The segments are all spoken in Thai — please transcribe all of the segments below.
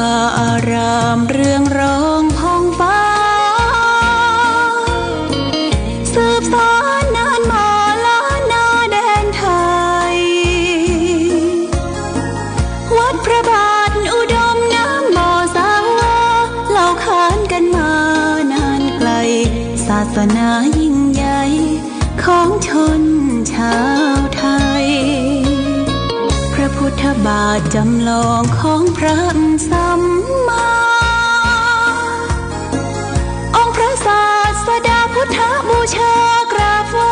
าอารามเรืองรองพ้องฟ้าสืบสานนานมาล้านนาแดนไทยวัดพระบาทอุดมน้ำบ่อสาวาเล่าขานกันมานานไกลศาสนายิ่งใหญ่ของชนชาวไทยพระพุทธบาทจำลองของพระสัมมาองค์พระศาสดาพุทธบูชากราบไหว้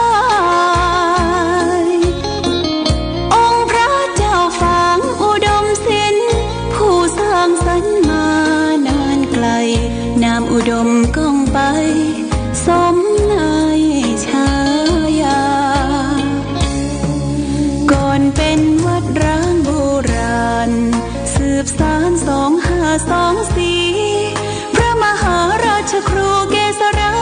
องค์พระเจ้าฝางอุดมศิลป์ผู้สร้างสรรค์มานานไกลนามอุดมก้องไปสมในฉายาก่อนเป็นวัดร้างโบราณสืบสาน2524พระมหาราชครูเกษรา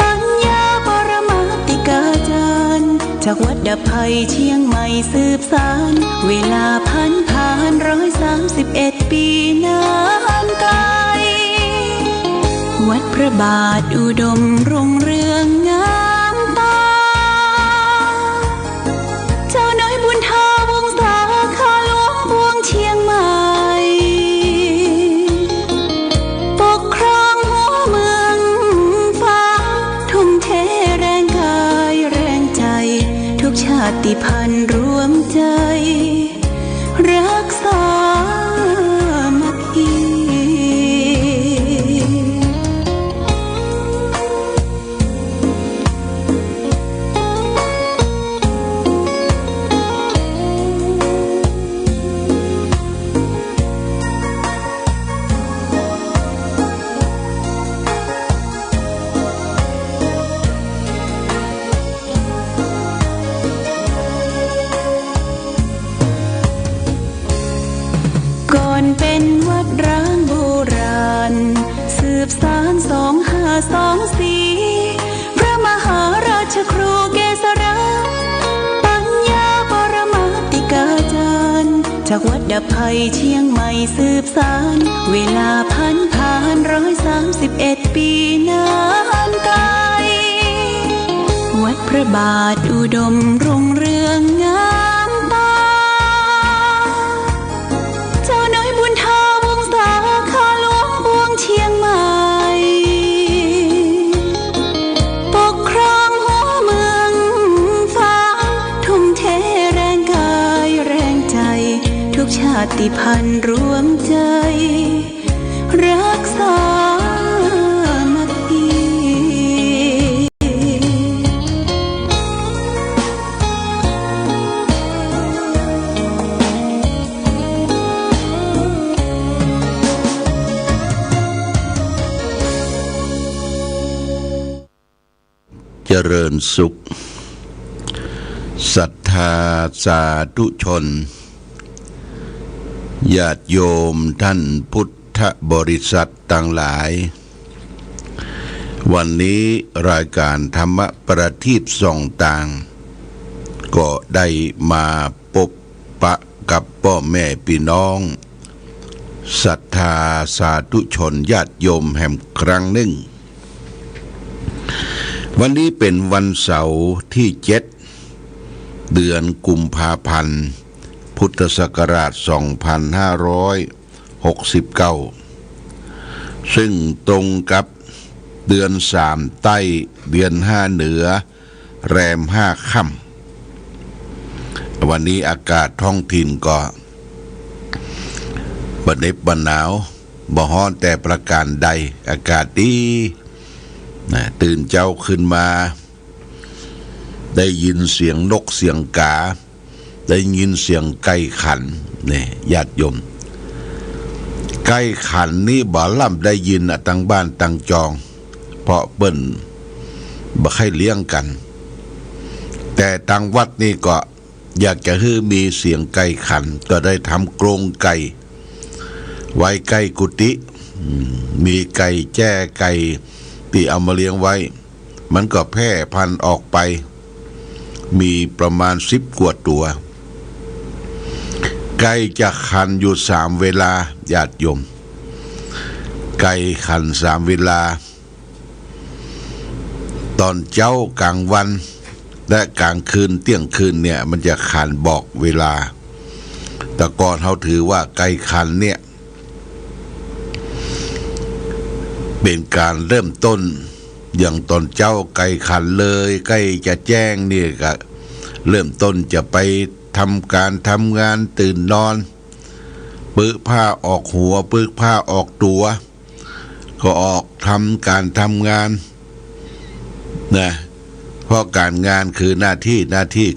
ปัญญาปรมาติกาจารย์จากวัดดับภัยเชียงใหม่สืบสานเวลาผ่าน131 ปีนานไกลวัดพระบาทอุดมรุ่งเรืองงามตาเจ้าน้อยบุญทาวงศาข้าหลวงพวงเชียงใหม่ปกครองหัวเมืองฟ้าทุ่มเทแรงกายแรงใจทุกชาติพันธุ์รวมใจรักษามัคคีก่อนเป็นวัดร้างโบราณสืบสาน2524พระมหาราชครูเกษราปัญญาปรมาติกาจารย์จากวัดดับภัยเชียงใหม่สืบสานเวลาผ่าน131 ปีนานไกลวัดพระบาทอุดมรุ่งเรืองงามตาเจ้าน้อยบุญทาวงศาข้าหลวงพวงเชียงใหม่ปกครองหัวเมืองฟ้าทุ่มเทแรงกายแรงใจทุกชาติพันธุ์รวมใจรักษามัคคีเจริญสุขศรัทธาสาธุชนญาติโยมท่านพุทธบริษัทต่างหลายวันนี้รายการธรรมประทีปส่องต่างก็ได้มาพบปะกับพ่อแม่พี่น้องศรัทธาสาธุชนญาติโยมแห่งครั้งหนึ่งวันนี้เป็นวันเสาร์ที่7เดือนกุมภาพันธ์พุทธศักราช2569ซึ่งตรงกับเดือน3ใต้เดือน5เหนือแรม5ค่ำวันนี้อากาศท้องถิ่นก็บ่เหน็บบ่หนาวบ่ร้อนแต่ประการใดอากาศดีตื่นเจ้าขึ้นมาได้ยินเสียงนกเสียงกาได้ยินเสียงไก่ขันนี่ญาติโยมไก่ขันนี่บ่ล่ำได้ยินตั้งบ้านตั้งจองเพราะเปิ้นบ่ให้เลี้ยงกันแต่ทางวัดนี่ก็อยากจะให้มีเสียงไก่ขันก็ได้ทำกรงไก่ไว้ใกล้กุฏิมีไก่แจ้ไก่ที่เอามาเลี้ยงไว้มันก็แพร่พันธุ์ออกไปมีประมาณ10 กว่าตัว ไก่จะขันอยู่3 เวลาญาติโยมไก่ขัน3 เวลาตอนเจ้ากลางวันและกลางคืนเที่ยงคืนเนี่ยมันจะขันบอกเวลาแต่ก่อนเขาถือว่าไก่ขันเนี่ยเป็นการเริ่มต้นอย่างตอนเจ้าไก่ขันเลยไก่จะแจ้งนี่ก็เริ่มต้นจะไปทำการทำงานตื่นนอนปึกผ้าออกหัวปึกผ้าออกตัวก็ออกทำการทำงานนะเพราะการงานคือหน้าที่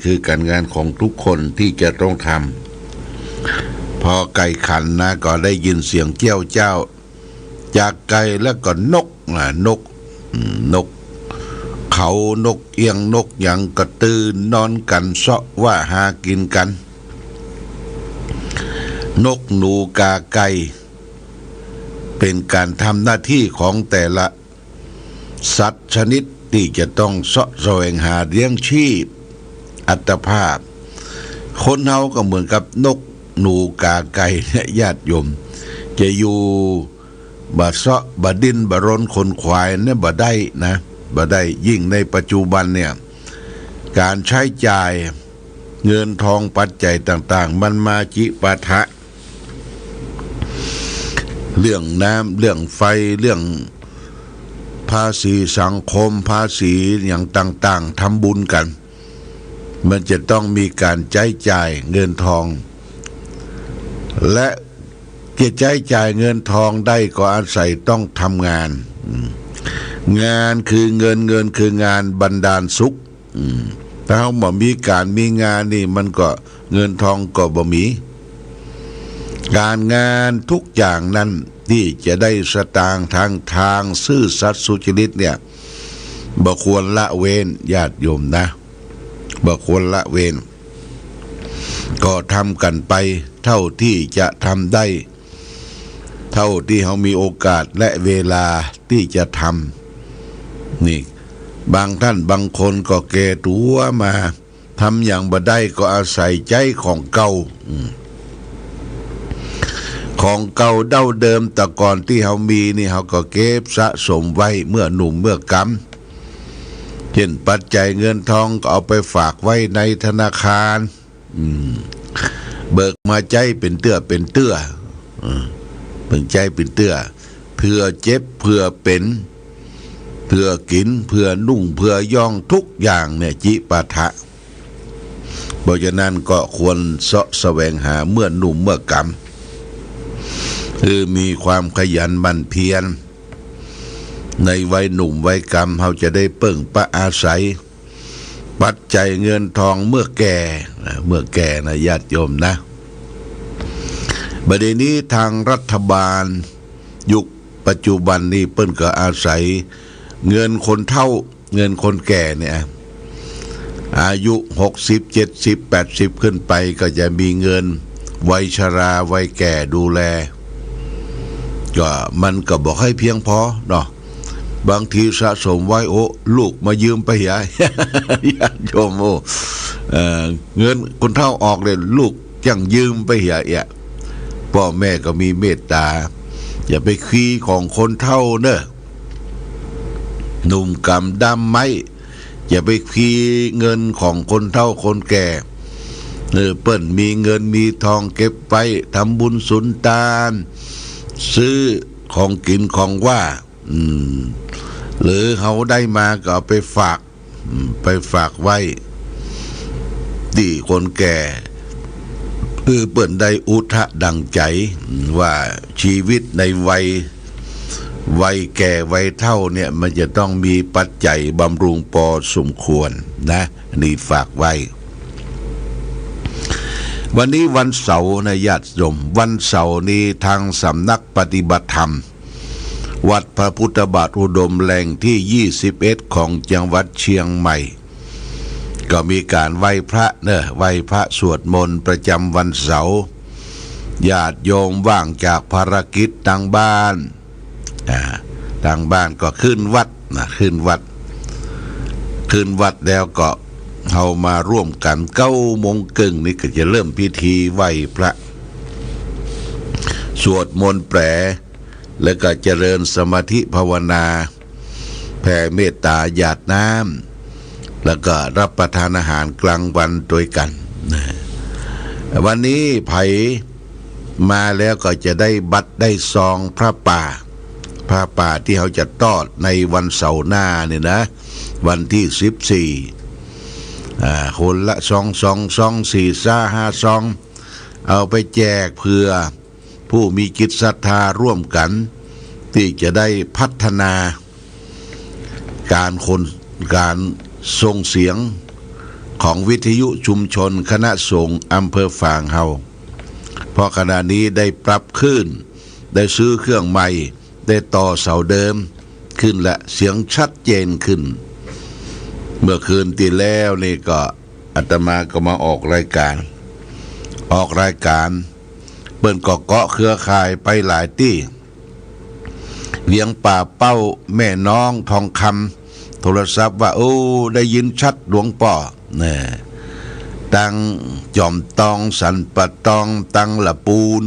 คือการงานของทุกคนที่จะต้องทำพอไก่ขันนะก็ได้ยินเสียงเจ้าเจ้าจากไก่แล้วก็นกเขานกเอียงนกอย่างกระตือนนอนกันเสาะว่าหากินกันนกหนูกาไก่เป็นการทำหน้าที่ของแต่ละสัตว์ชนิดที่จะต้องเสาะแสวงหาเลี้ยงชีพอัตภาพคนเฮาก็เหมือนกับนกหนูกาไก่ญาติโยมจะอยู่บ่เสาะบ่ดิ้นบ่รนคนควายเนี่ยบ่ได้นะบ่ได้ยิ่งในปัจจุบันเนี่ยการใช้จ่ายเงินทองปัจจัยต่างๆมันมาจิปาถะเรื่องน้ำเรื่องไฟเรื่องภาษีสังคมภาษีอย่างต่างๆทำบุญกันมันจะต้องมีการใช้จ่ายเงินทองและจะใช้จ่ายเงินทองได้ก็อาศัยต้องทำงานงานคือเงินคืองานบันดาลสุขถ้าบ่มีการมีงานนี่มันก็เงินทองก็บ่มีการงานทุกอย่างนั้นที่จะได้สตางค์ทางซื่อสัตย์สุจริตเนี่ยบ่ควรละเว้นญาติโยมนะบ่ควรละเว้นก็ทำกันไปเท่าที่จะทำได้เท่าที่เขามีโอกาสและเวลาที่จะทำนี่บางท่านบางคนก็แก่ตัวมาทำอย่างบ่ได้ก็อาศัยใจของเก่าของเก่าเดิมแต่ก่อนที่เขามีนี่เขาก็เก็บสะสมไว้เมื่อหนุ่มเมื่อกำเช่นปัจจัยเงินทองก็เอาไปฝากไว้ในธนาคารเบิกมาใจเป็นเตื้อเบิ่งใจเป็นเตื้อเพื่อเจ็บเพื่อเป็นเพื่อกินเพื่อนุ่งเพื่อย่องทุกอย่างเนี่ยจิปาถะเพราะฉะนั้นก็ควรเสาะแสวงหาเมื่อหนุ่มเมื่อกำคือมีความขยันหมั่นเพียรในวัยหนุ่มวัยกำเขาจะได้เปิ่งประอาศัยปัจจัยเงินทองเมื่อแก่นะญาติโยมนะบัดนี้ทางรัฐบาลยุคปัจจุบันนี้เปิ้นก็อาศัยเงินคนเฒ่าเงินคนแก่เนี่ยอายุ60 70 80ขึ้นไปก็จะมีเงินวัยชราวัยแก่ดูแลก็มันก็บอกให้เพียงพอเนาะบางทีสะสมไว้โอ้ลูกมายืมไปยายญาติโยมเงินคนเฒ่าออกเลยลูกจังยืมไปยายพ่อแม่ก็มีเมตตาอย่าไปขี้ของคนเฒ่าเนอะหนุ่มกำดำไม้อย่าไปขี้เงินของคนเฒ่าคนแก่เปิ้นมีเงินมีทองเก็บไว้ทำบุญสุนทานซื้อของกินของว่าหรือเขาได้มาก็เอาไปฝากไว้ที่คนแก่เปิ้นได้อุทะดังใจว่าชีวิตในวัยแก่วัยเฒ่าเนี่ยมันจะต้องมีปัจจัยบำรุงพอสมควรนะนี่ฝากไว้วันนี้วันเสาร์นะญาติโยมวันเสาร์นี้ทางสำนักปฏิบัติธรรมวัดพระพุทธบาทอุดมแหล่งที่21ของจังหวัดเชียงใหม่ก็มีการไหว้พระไหว้พระสวดมนต์ประจำวันเสาร์ญาติโยมว่างจากภารกิจทางบ้านก็ขึ้นวัดขึ้นวัดแล้วก็เอามาร่วมกัน9 โมงครึ่งนี่ก็จะเริ่มพิธีไหว้พระ สวดมนต์แปลแล้วก็เจริญสมาธิภาวนาแผ่เมตตาหยาดน้ำแล้วก็รับประทานอาหารกลางวันด้วยกันนะวันนี้ไผมาแล้วก็จะได้บัตรได้ซองพระป่าที่เขาจะทอดในวันเสาร์หน้าเนี่ยนะวันที่14คนละ2 4 5 2เอาไปแจกเพื่อผู้มีจิตศรัทธาร่วมกันที่จะได้พัฒนาการส่งเสียงของวิทยุชุมชนคณะสงฆ์อำเภอฝางเฮาเพราะขณะนี้ได้ปรับขึ้นได้ซื้อเครื่องใหม่ได้ต่อเสาเดิมขึ้นและเสียงชัดเจนขึ้นเมื่อคืนที่แล้วนี่ก็อาตมาก็มาออกรายการเปิ้นก็เกาะเครือข่ายไปหลายที่เวียงป่าเป้าแม่น้องทองคำโทรศัพท์ว่าโอ้ได้ยินชัดหลวงป่อเนี่ยตังจอมตองสันปะตองตังละปูน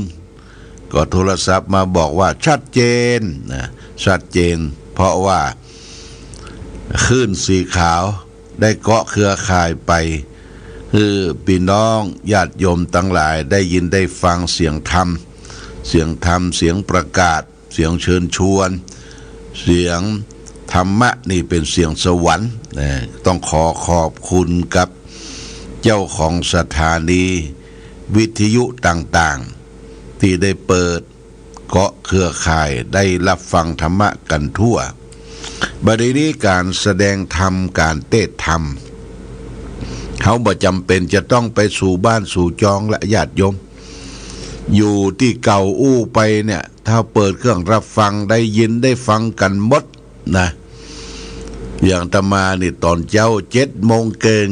ก็โทรศัพท์มาบอกว่าชัดเจนนะชัดเจนเพราะว่าคลื่นสีขาวได้เกาะเครือข่ายไปคือพี่น้องญาติโยมทั้งหลายได้ยินได้ฟังเสียงธรรมเสียงประกาศเสียงเชิญชวนเสียงธรรมะนี่เป็นเสียงสวรรค์ต้องขอบคุณกับเจ้าของสถานีวิทยุต่างๆที่ได้เปิดเกาะเครือข่ายได้รับฟังธรรมะกันทั่วบัดนี้การแสดงธรรมการเทศธรรมเขาบ่จำเป็นจะต้องไปสู่บ้านสู่จองและญาติโยมอยู่ที่เก่าอู้ไปเนี่ยถ้าเปิดเครื่องรับฟังได้ยินได้ฟังกันหมดนะอย่างอาตมานี่ตอนเจ้า7 โมงเกิน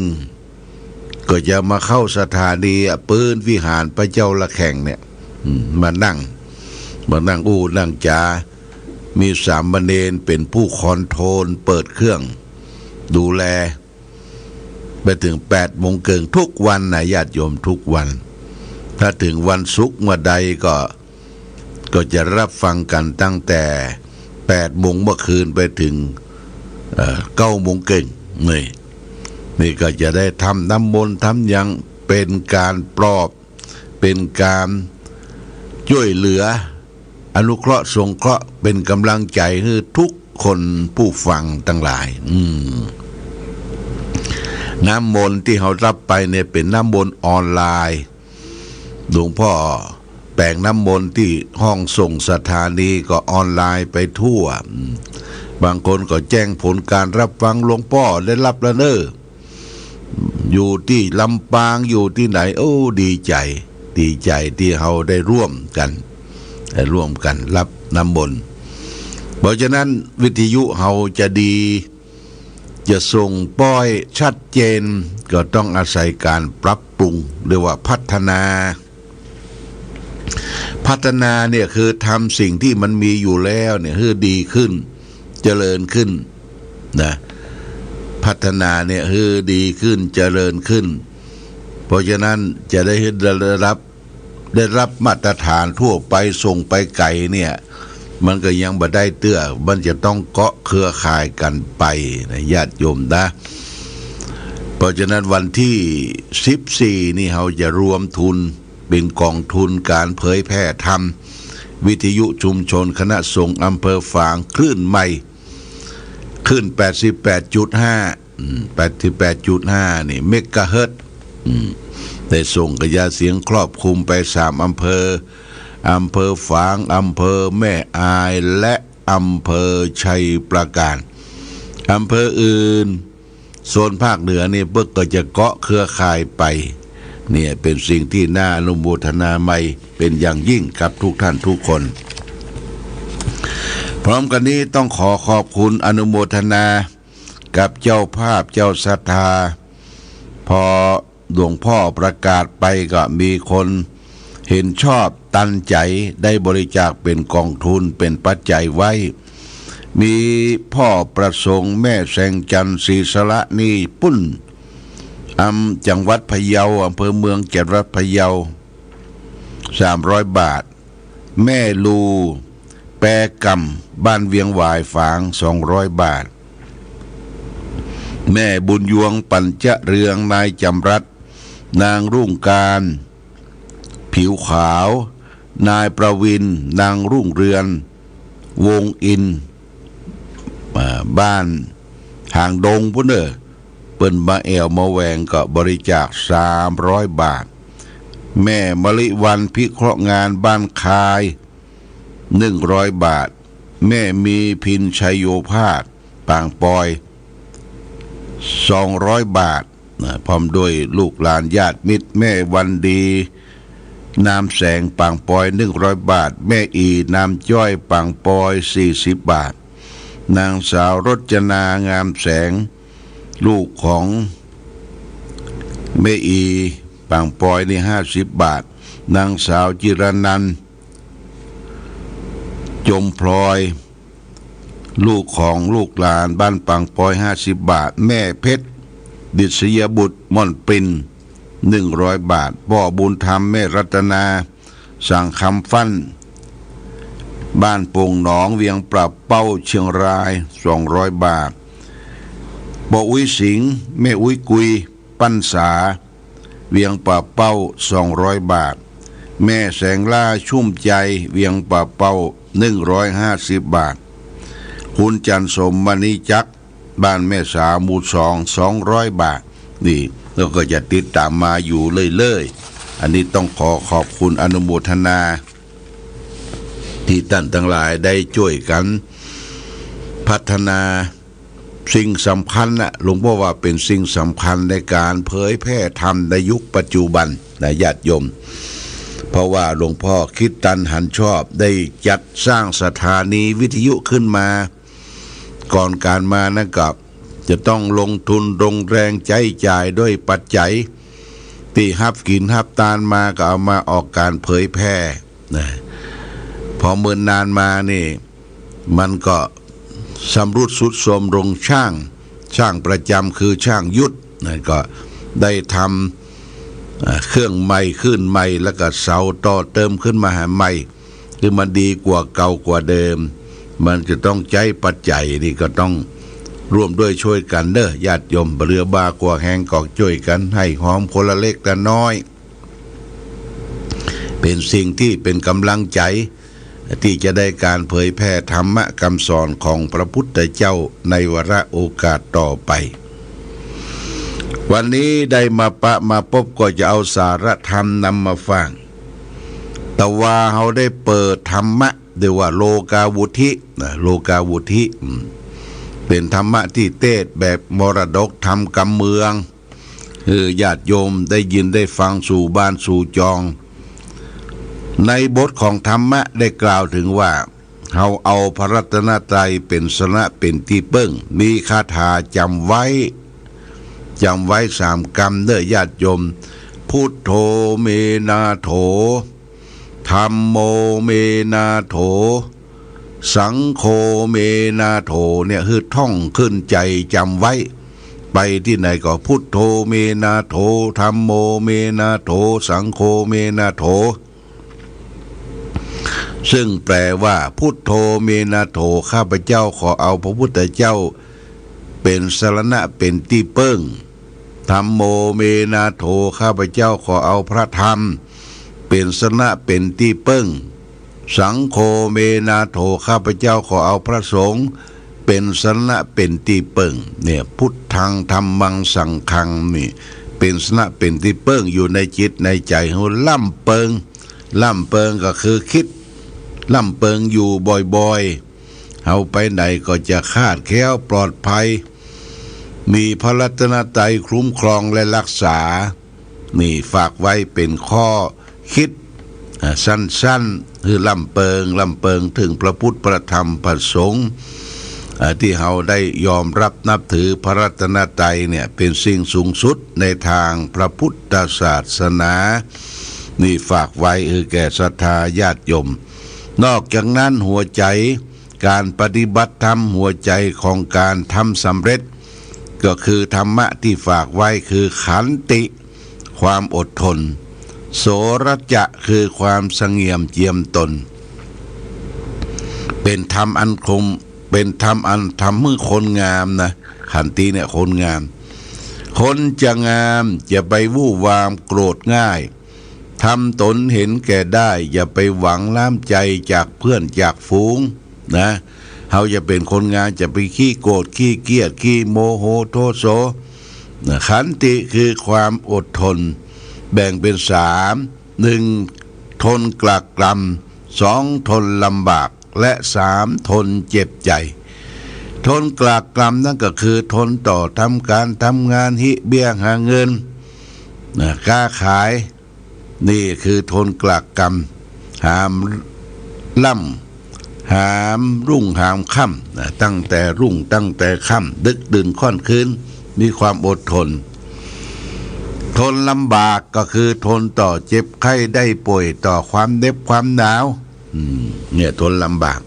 ก็จะมาเข้าสถานีปืนวิหารพระเจ้าละแข่งเนี่ยมานั่งอู้นั่งจามีสามเณรเป็นผู้คอนโทรลเปิดเครื่องดูแลไปถึง8 โมงเกินทุกวันนะญาติโยมทุกวันถ้าถึงวันศุกร์เมื่อใดก็จะรับฟังกันตั้งแต่8 โมงเมื่อคืนไปถึง9 โมงเกินนี่ก็จะได้ทำน้ำมนต์ทำยังเป็นการปลอบเป็นการช่วยเหลืออนุเคราะห์สงเคราะห์เป็นกำลังใจให้ทุกคนผู้ฟังทั้งหลายน้ำมนต์ที่เขารับไปเนี่ยเป็นน้ำมนต์ออนไลน์หลวงพ่อแปลงน้ำมนต์ที่ห้องส่งสถานีก็ออนไลน์ไปทั่วบางคนก็แจ้งผลการรับฟังหลวงพ่อได้รับแล้วเนอะอยู่ที่ลำปางอยู่ที่ไหนโอ้ดีใจที่เขาได้ร่วมกันรับน้ำมนต์เพราะฉะนั้นวิทยุเขาจะดีจะส่งป้อยชัดเจนก็ต้องอาศัยการปรับปรุงเรียกว่าพัฒนาเนี่ยคือทำสิ่งที่มันมีอยู่แล้วเนี่ยให้ดีขึ้นเจริญขึ้นนะพัฒนาเนี่ยให้ดีขึ้นเจริญขึ้นเพราะฉะนั้นจะได้รับมาตรฐานทั่วไปส่งไปไกลเนี่ยมันก็ยังบ่ได้เตื้อมันจะต้องเกาะเครือข่ายกันไปนะญาติโยมนะเพราะฉะนั้นวันที่14นี่เราจะรวมทุนเป็นกองทุนการเผยแพร่ธรรมวิทยุชุมชนคณะสงฆ์อำเภอฝางคลื่นใหม่ขึ้น 88.5 นี่เมกะเฮิรตซ์ได้ส่งกระจายเสียงครอบคลุมไป3 อำเภอฝางอำเภอแม่อายและอำเภอชัยปราการอำเภออื่นโซนภาคเหนือนี่เบิกก็จะเกาะเครือข่ายไปเนี่ยเป็นสิ่งที่น่าอนุโมทนาใหม่เป็นอย่างยิ่งกับทุกท่านทุกคนพร้อมกันนี้ต้องขอบคุณอนุโมทนากับเจ้าภาพเจ้าศรัทธาพอหลวงพ่อประกาศไปก็มีคนเห็นชอบตันใจได้บริจาคเป็นกองทุนเป็นปัจจัยไว้มีพ่อประสงค์แม่แสงจันทร์ศรีสระนี่ปุ้นจังหวัดพะเยาอำเภอเมืองจังหวัดพะเยา300 บาท แม่ลูแปรกำบ้านเวียงหวายฝาง200 บาทแม่บุญยวงปัญจเรืองนายจำรัดนางรุ่งการผิวขาวนายประวินนางรุ่งเรือนวงอินบ้านห่างดงพุ่นเปิ้นมาแอวมาแหวงก็บริจาค300 บาทแม่มะลิวันพิเคราะห์งานบ้านคาย100 บาทแม่มีพินชัยโยภาสปางปอย200 บาทพร้อมด้วยลูกหลานญาติมิตรแม่วันดีนามแสงปางปอย100 บาทแม่อีนามจ้อยปางปอย40 บาทนางสาวรจนางามแสงลูกของแม่อีปางปอยนี่50 บาทนางสาวจิรนันท์จมพลอยลูกของลูกหลานบ้านปางปอย50 บาทแม่เพชรดิษยบุตรม่อนปริน100 บาทพ่อบุญธรรมแม่รัตนาสั่งคำฟั่นบ้านโป่งหนองเวียงปรับเป้าเชียงราย200 บาทบ่อุ้ยสิงห์แม่อุ้ยกุยปั้นสาเวียงปรับเป้า200 บาทแม่แสงล่าชุ่มใจเวียงปรับเป้า150 บาทคุณจันสมมณีจักบ้านแม่สาหมู่200 บาทนี่แล้วก็จะติดตามมาอยู่เรื่อยๆอันนี้ต้องขอบคุณอนุโมทนาที่ท่านทั้งหลายได้ช่วยกันพัฒนาสิ่งสำคัญนะหลวงพ่อว่าเป็นสิ่งสำคัญในการเผยแพร่ธรรมในยุคปัจจุบันนะญาติโยมเพราะว่าหลวงพ่อคิดตันหันชอบได้จัดสร้างสถานีวิทยุขึ้นมาก่อนการมานะกับจะต้องลงทุนลงแรงใจจ่ายด้วยปัจจัยที่ฮับกินฮับตานมาก็เอามาออกการเผยแพร่นะพอเมื่อนานมานี่มันก็สำรุดสุดโทรมลงช่างประจำคือช่างยุทธนะก็ได้ทำเครื่องใหม่ขึ้นใหม่แล้วก็เสาต่อเติมขึ้นมาหาใหม่คือมันดีกว่าเก่ากว่าเดิมมันจะต้องใช้ปัจจัยนี่ก็ต้องร่วมด้วยช่วยกันเด้อญาติโยมเรือบากว่าแหงกอกช่วยกันให้หอมคนละเล็กละน้อยเป็นสิ่งที่เป็นกำลังใจที่จะได้การเผยแพร่ธรรมะคำสอนของพระพุทธเจ้าในวาระโอกาสต่อไปวันนี้ได้มาพบก็จะเอาสารธรรมนำมาฟังแต่ว่าเขาได้เปิดธรรมะเรียกว่าโลกาวุธิโลกาวุธิเป็นธรรมะที่เทศแบบมรดกธรรมกำเมืองญาติโยมได้ยินได้ฟังสู่บ้านสู่จองในบทของธรรมะได้กล่าวถึงว่าเขาเอาพระรัตนตรัยเป็นสนะเป็นที่เปิ้งมีคาถาจำไว้3 กรรมเด้อญาติโยมพุทโธเมนาโถธัมโมเมนาโถสังโฆเมนาโถเนี่ยคือท่องขึ้นใจจำไว้ไปที่ไหนก็พุทโธเมนาโถธัมโมเมนาโถสังโฆเมนาโถซึ่งแปลว่าพุทโธเมนาโถข้าพเจ้าขอเอาพระพุทธเจ้าเป็นสรณะเป็นที่เปิ้งธัมโมเมนาโถข้าพเจ้าขอเอาพระธรรมเป็นสรณะเป็นที่เปิ้งสังโฆเมนาโถข้าพเจ้าขอเอาพระสงฆ์เป็นสรณะเป็นที่เปิ้งเนี่ยพุทธังธัมมังสังฆังนี่เป็นสรณะเป็นที่เปิ้งอยู่ในจิตในใจของล่ำเปิงก็คือคิดล่ำเปิงอยู่บ่อยๆเอาไปไหนก็จะคาดแคล้วปลอดภัยมีพระรัตนตรัยคุ้มครองและรักษานี่ฝากไว้เป็นข้อคิดสั้นๆคือล่ำเปิงถึงพระพุทธพระธรรมพระสงฆ์ที่เราได้ยอมรับนับถือพระรัตนตรัยเนี่ยเป็นสิ่งสูงสุดในทางพระพุทธศาสนานี่ฝากไว้แก่ศรัทธาญาติโยมนอกจากนั้นหัวใจการปฏิบัติธรรมหัวใจของการทำสำเร็จก็คือธรรมะที่ฝากไว้คือขันติความอดทนโสรจะคือความเสงี่ยมเจียมตน เป็นธรรมอันคมเป็นธรรมอันทำให้คนงามนะขันติเนี่ยคนงามคนจะงามอย่าไปวู่วามโกรธง่ายทำตนเห็นแก่ได้อย่าไปหวังล้ำใจจากเพื่อนจากฝูงนะเขาจะเป็นคนงามจะไปขี้โกรธขี้เกียจขี้โมโหโทโสขันติคือความอดทนแบ่งเป็น3 1ทนกลากกล่ำ2ทนลำบากและ3ทนเจ็บใจทนกลากกล่ำนั่นก็คือทนต่อทำการทำงานหิเบี้ยหาเงินค้าขายนี่คือทนกลากกล่ำหามล่ำหามรุ่งหามค่ำตั้งแต่รุ่งตั้งแต่ค่ำดึกดื่นค่อนคืนมีความอดทนทนลำบากก็คือทนต่อเจ็บไข้ได้ป่วยต่อความเหน็บความหนาวเนี่ยทนลำบาก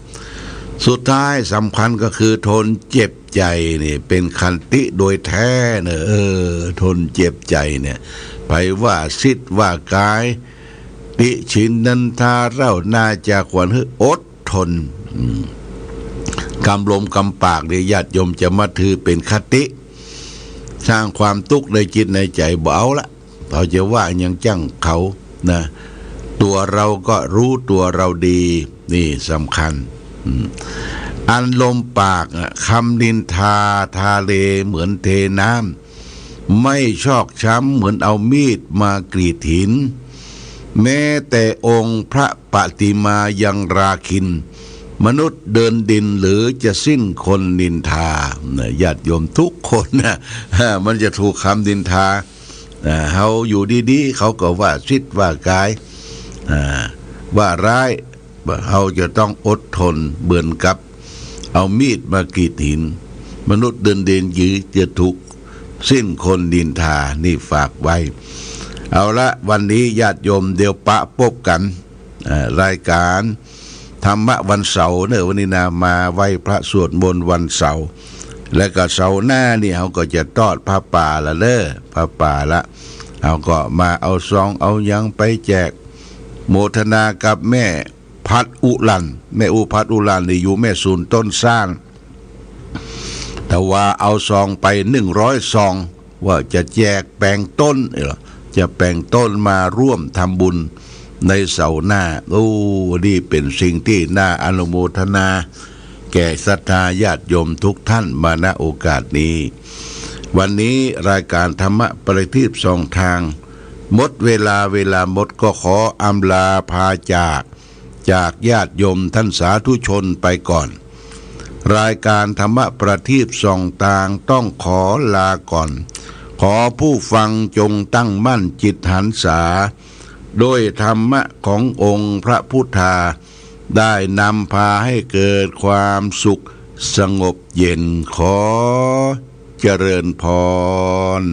สุดท้ายสำคัญก็คือทนเจ็บใจนี่เป็นขันติโดยแท้เนี่ยทนเจ็บใจเนี่ยไปว่าสิทธิ์ว่ากายติชินนันทาเล่าน่าจะควรให้อดทนกำลมกำปากเนี่ยญาติโยมจะมาถือเป็นคติสร้างความทุกข์ในจิตในใจเบาละเขาจะว่ายังจังเขานะตัวเราก็รู้ตัวเราดีนี่สำคัญอันลมปากคำนินทาทาเลเหมือนเทน้ำไม่ชอกช้ำเหมือนเอามีดมากรีดหินแม้แต่องค์พระปฏิมายังราคินมนุษย์เดินดินหรือจะสิ้นคนนินทาญาติโยมทุกคนนะมันจะถูกคำนินทาเขาอยู่ดีๆเขาก็ว่าชิดว่ากายว่าร้ายเขาจะต้องอดทนเบือนกับเอามีดมากรีดหินมนุษย์เดินเดินยื้อจะถูกสิ้นคนนินทานี่ฝากไว้เอาละวันนี้ญาติโยมเดี๋ยวปะพบกันรายการธรรมะวันเสาร์เนี่ยวันนี้นะมาไหว้พระสวดมนต์วันเสาร์และก็เสาร์หน้านี่เขาก็จะทอดผ้าป่าละผ้าป่าละเขาก็มาเอาซองเอายังไปแจกโมทนากับแม่พัดอุลันแม่อุพัดอุลันนี่อยู่แม่ศูนย์ต้นสร้างแต่ว่าเอาซองไป100 ซองว่าจะแจกแปลงต้นจะแปลงต้นมาร่วมทำบุญในเสาร์หน้านี่เป็นสิ่งที่น่าอนุโมทนาแก่ศรัทธาญาติโยมทุกท่านมาณโอกาสนี้วันนี้รายการธรรมะประทีป2 ทางหมดเวลาหมดก็ขออำลาพาจากญาติโยมท่านสาธุชนไปก่อนรายการธรรมะประทีป2 ทางต้องขอลาก่อนขอผู้ฟังจงตั้งมั่นจิตหันษาโดยธรรมะขององค์พระพุทธาได้นำพาให้เกิดความสุขสงบเย็นขอเจริญพร